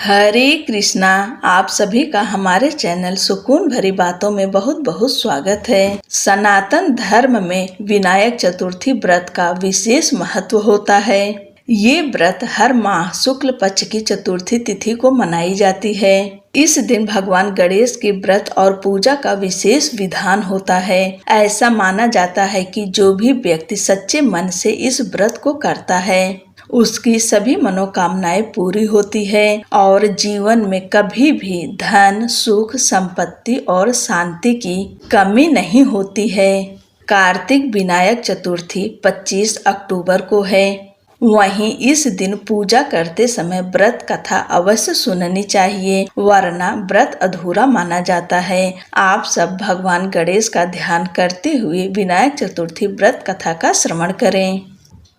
हरे कृष्णा। आप सभी का हमारे चैनल सुकून भरी बातों में बहुत बहुत स्वागत है। सनातन धर्म में विनायक चतुर्थी व्रत का विशेष महत्व होता है। ये व्रत हर माह शुक्ल पक्ष की चतुर्थी तिथि को मनाई जाती है। इस दिन भगवान गणेश के व्रत और पूजा का विशेष विधान होता है। ऐसा माना जाता है कि जो भी व्यक्ति सच्चे मन से इस व्रत को करता है उसकी सभी मनोकामनाएं पूरी होती है और जीवन में कभी भी धन, सुख, संपत्ति और शांति की कमी नहीं होती है। कार्तिक विनायक चतुर्थी 25 अक्टूबर को है। वहीं इस दिन पूजा करते समय व्रत कथा अवश्य सुननी चाहिए, वरना व्रत अधूरा माना जाता है। आप सब भगवान गणेश का ध्यान करते हुए विनायक चतुर्थी व्रत कथा का श्रवण करें।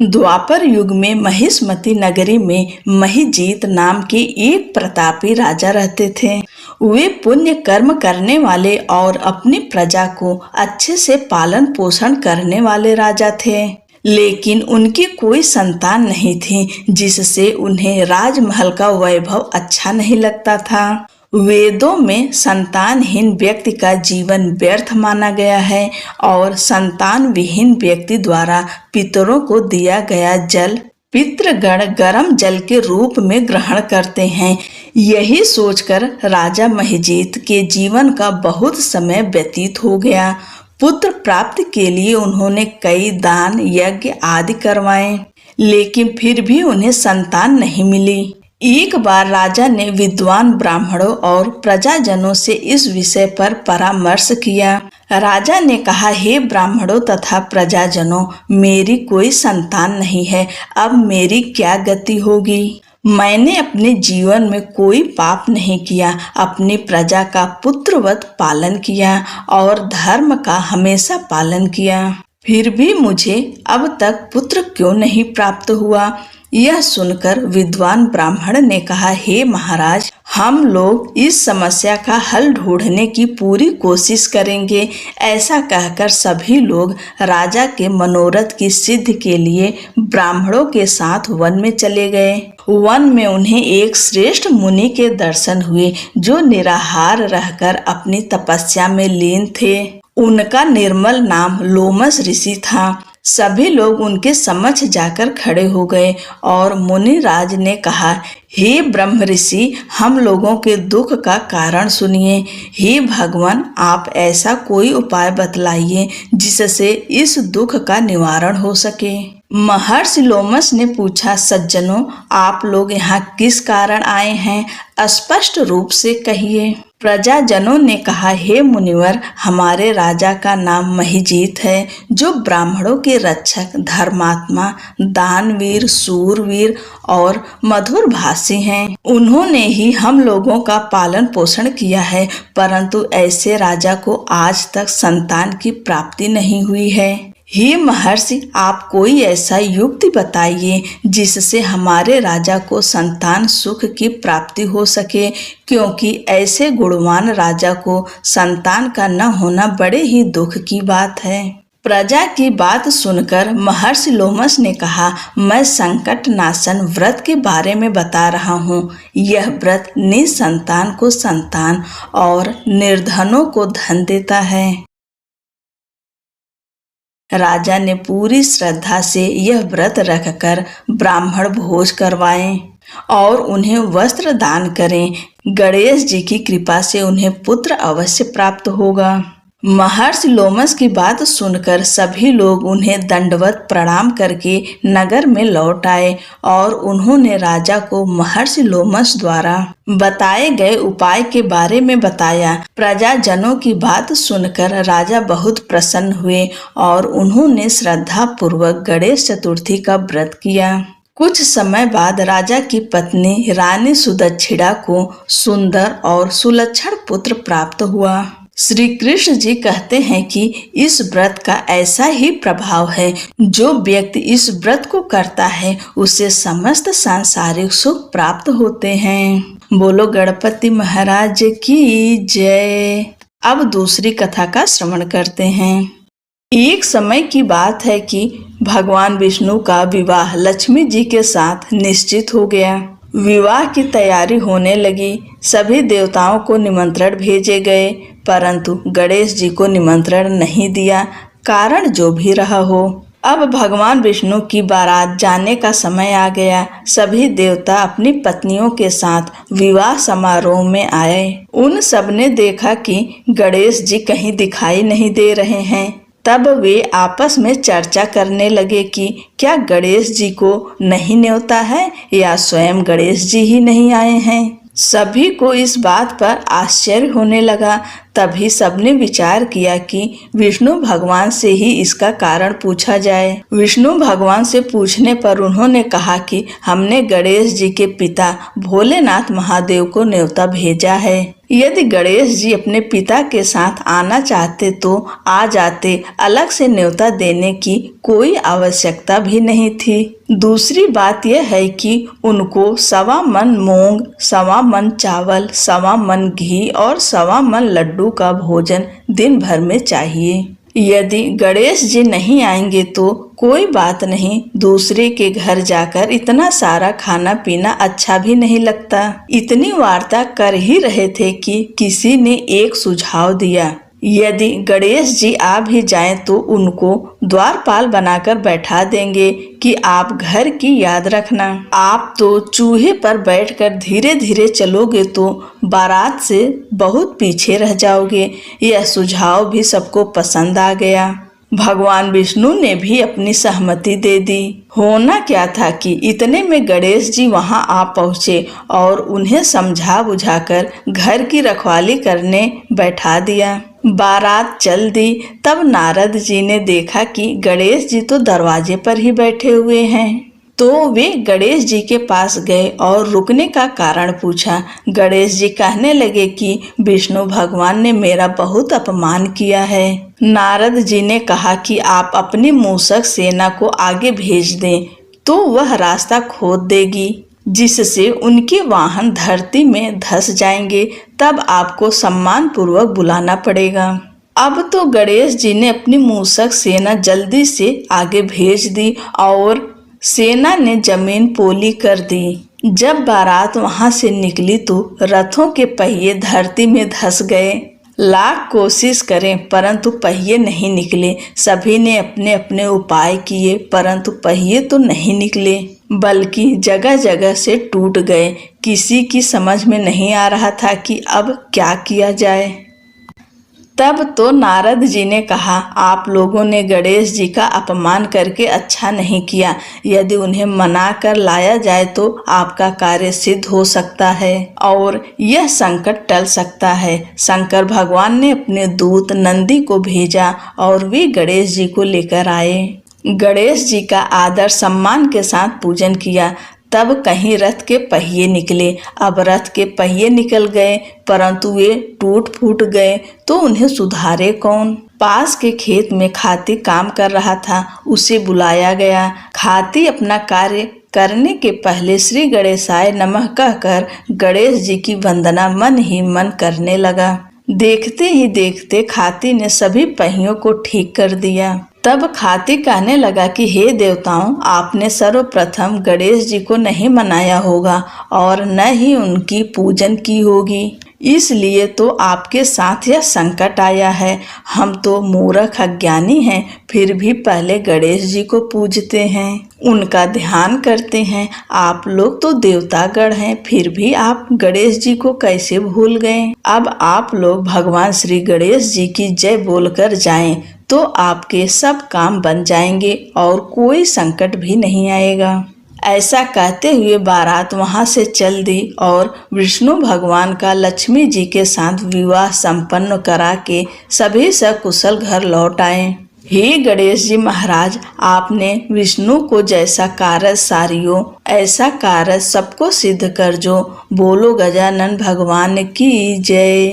द्वापर युग में महिष्मती नगरी में महिजीत नाम के एक प्रतापी राजा रहते थे। वे पुण्य कर्म करने वाले और अपनी प्रजा को अच्छे से पालन पोषण करने वाले राजा थे, लेकिन उनकी कोई संतान नहीं थी, जिससे उन्हें राजमहल का वैभव अच्छा नहीं लगता था। वेदों में संतानहीन व्यक्ति का जीवन व्यर्थ माना गया है और संतान विहीन व्यक्ति द्वारा पितरों को दिया गया जल पितृगण गर्म जल के रूप में ग्रहण करते हैं। यही सोचकर राजा महिजीत के जीवन का बहुत समय व्यतीत हो गया। पुत्र प्राप्ति के लिए उन्होंने कई दान यज्ञ आदि करवाए, लेकिन फिर भी उन्हें संतान नहीं मिली। एक बार राजा ने विद्वान ब्राह्मणों और प्रजाजनों से इस विषय पर परामर्श किया। राजा ने कहा, हे ब्राह्मणों तथा प्रजाजनों, मेरी कोई संतान नहीं है। अब मेरी क्या गति होगी? मैंने अपने जीवन में कोई पाप नहीं किया, अपनी प्रजा का पुत्रवत पालन किया और धर्म का हमेशा पालन किया, फिर भी मुझे अब तक पुत्र क्यों नहीं प्राप्त हुआ? यह सुनकर विद्वान ब्राह्मण ने कहा, हे महाराज, हम लोग इस समस्या का हल ढूंढने की पूरी कोशिश करेंगे। ऐसा कहकर सभी लोग राजा के मनोरथ की सिद्धि के लिए ब्राह्मणों के साथ वन में चले गए। वन में उन्हें एक श्रेष्ठ मुनि के दर्शन हुए, जो निराहार रहकर अपनी तपस्या में लीन थे। उनका निर्मल नाम लोमस ऋषि था। सभी लोग उनके समक्ष जाकर खड़े हो गए और मुनिराज ने कहा, हे ब्रह्म ऋषि, हम लोगों के दुख का कारण सुनिए। हे भगवान, आप ऐसा कोई उपाय बतलाइए जिससे इस दुख का निवारण हो सके। महर्षि लोमस ने पूछा, सज्जनों, आप लोग यहाँ किस कारण आए हैं? स्पष्ट रूप से कहिए। प्रजाजनों ने कहा, हे मुनिवर, हमारे राजा का नाम महिजीत है, जो ब्राह्मणों के रक्षक, धर्मात्मा, दानवीर, सूरवीर और मधुर भाषी हैं। उन्होंने ही हम लोगों का पालन पोषण किया है, परंतु ऐसे राजा को आज तक संतान की प्राप्ति नहीं हुई है। हे महर्षि, आप कोई ऐसा युक्ति बताइए जिससे हमारे राजा को संतान सुख की प्राप्ति हो सके, क्योंकि ऐसे गुणवान राजा को संतान का न होना बड़े ही दुख की बात है। प्रजा की बात सुनकर महर्षि लोमस ने कहा, मैं संकट नाशन व्रत के बारे में बता रहा हूँ। यह व्रत निसंतान को संतान और निर्धनों को धन देता है। राजा ने पूरी श्रद्धा से यह व्रत रखकर ब्राह्मण भोज करवाएं और उन्हें वस्त्र दान करें। गणेश जी की कृपा से उन्हें पुत्र अवश्य प्राप्त होगा। महर्षि लोमस की बात सुनकर सभी लोग उन्हें दंडवत प्रणाम करके नगर में लौट आए और उन्होंने राजा को महर्षि लोमस द्वारा बताए गए उपाय के बारे में बताया। प्रजाजनों की बात सुनकर राजा बहुत प्रसन्न हुए और उन्होंने श्रद्धा पूर्वक गणेश चतुर्थी का व्रत किया। कुछ समय बाद राजा की पत्नी रानी सुदक्षिणा को सुंदर और सुलक्षण पुत्र प्राप्त हुआ। श्री कृष्ण जी कहते हैं कि इस व्रत का ऐसा ही प्रभाव है, जो व्यक्ति इस व्रत को करता है उसे समस्त सांसारिक सुख प्राप्त होते हैं। बोलो गणपति महाराज की जय। अब दूसरी कथा का श्रवण करते हैं। एक समय की बात है कि भगवान विष्णु का विवाह लक्ष्मी जी के साथ निश्चित हो गया। विवाह की तैयारी होने लगी। सभी देवताओं को निमंत्रण भेजे गए, परंतु गणेश जी को निमंत्रण नहीं दिया। कारण जो भी रहा हो, अब भगवान विष्णु की बारात जाने का समय आ गया। सभी देवता अपनी पत्नियों के साथ विवाह समारोह में आए। उन सब ने देखा कि गणेश जी कहीं दिखाई नहीं दे रहे हैं। तब वे आपस में चर्चा करने लगे कि क्या गणेश जी को नहीं न्योता है या स्वयं गणेश जी ही नहीं आए हैं। सभी को इस बात पर आश्चर्य होने लगा। तभी सबने विचार किया कि विष्णु भगवान से ही इसका कारण पूछा जाए। विष्णु भगवान से पूछने पर उन्होंने कहा कि हमने गणेश जी के पिता भोलेनाथ महादेव को न्योता भेजा है। यदि गणेश जी अपने पिता के साथ आना चाहते तो आ जाते, अलग से न्योता देने की कोई आवश्यकता भी नहीं थी। दूसरी बात यह है कि उनको 1.25 मन मूंग, 1.25 मन चावल, 1.25 मन घी और 1.25 मन लड्डू का भोजन दिन भर में चाहिए। यदि गणेश जी नहीं आएंगे तो कोई बात नहीं, दूसरे के घर जाकर इतना सारा खाना पीना अच्छा भी नहीं लगता। इतनी वार्ता कर ही रहे थे कि किसी ने एक सुझाव दिया, यदि गणेश जी आ भी जाएं तो उनको द्वारपाल बनाकर बैठा देंगे कि आप घर की याद रखना। आप तो चूहे पर बैठकर धीरे धीरे चलोगे तो बारात से बहुत पीछे रह जाओगे। यह सुझाव भी सबको पसंद आ गया। भगवान विष्णु ने भी अपनी सहमति दे दी। होना क्या था कि इतने में गणेश जी वहां आ पहुँचे और उन्हें समझा बुझाकर घर की रखवाली करने बैठा दिया। बारात चल दी। तब नारद जी ने देखा कि गणेश जी तो दरवाजे पर ही बैठे हुए हैं। तो वे गणेश जी के पास गए और रुकने का कारण पूछा। गणेश जी कहने लगे कि विष्णु भगवान ने मेरा बहुत अपमान किया है। नारद जी ने कहा कि आप अपनी मूषक सेना को आगे भेज दें तो वह रास्ता खोद देगी, जिससे उनके वाहन धरती में धंस जाएंगे। तब आपको सम्मान पूर्वक बुलाना पड़ेगा। अब तो गणेश जी ने अपनी मूषक सेना जल्दी से आगे भेज दी और सेना ने जमीन पोली कर दी। जब बारात वहां से निकली तो रथों के पहिए धरती में धंस गए। लाख कोशिश करें परंतु पहिए नहीं निकले। सभी ने अपने अपने उपाय किए परंतु पहिए तो नहीं निकले, बल्कि जगह जगह से टूट गए। किसी की समझ में नहीं आ रहा था कि अब क्या किया जाए। तब तो नारद जी ने कहा, आप लोगों ने गणेश जी का अपमान करके अच्छा नहीं किया। यदि उन्हें मना कर लाया जाए तो आपका कार्य सिद्ध हो सकता है और यह संकट टल सकता है। शंकर भगवान ने अपने दूत नंदी को भेजा और वे गणेश जी को लेकर आए। गणेश जी का आदर सम्मान के साथ पूजन किया। तब कहीं रथ के पहिए निकले। अब रथ के पहिए निकल गए परंतु वे टूट फूट गए तो उन्हें सुधारे कौन। पास के खेत में खाती काम कर रहा था, उसे बुलाया गया। खाती अपना कार्य करने के पहले श्री गणेशाय नमः कहकर गणेश जी की वंदना मन ही मन करने लगा। देखते ही देखते खाती ने सभी पहियों को ठीक कर दिया। तब खाती कहने लगा कि हे देवताओं, आपने सर्वप्रथम गणेश जी को नहीं मनाया होगा और न ही उनकी पूजन की होगी, इसलिए तो आपके साथ यह संकट आया है। हम तो मूर्ख अज्ञानी हैं, फिर भी पहले गणेश जी को पूजते हैं, उनका ध्यान करते हैं। आप लोग तो देवतागण हैं, फिर भी आप गणेश जी को कैसे भूल गए। अब आप लोग भगवान श्री गणेश जी की जय बोलकर जाएं तो आपके सब काम बन जाएंगे और कोई संकट भी नहीं आएगा। ऐसा कहते हुए बारात वहां से चल दी और विष्णु भगवान का लक्ष्मी जी के साथ विवाह संपन्न करा के सभी सकुशल घर लौट आए। हे गणेश जी महाराज, आपने विष्णु को जैसा कारज सारियो ऐसा कारज सबको सिद्ध कर जो। बोलो गजानन भगवान की जय।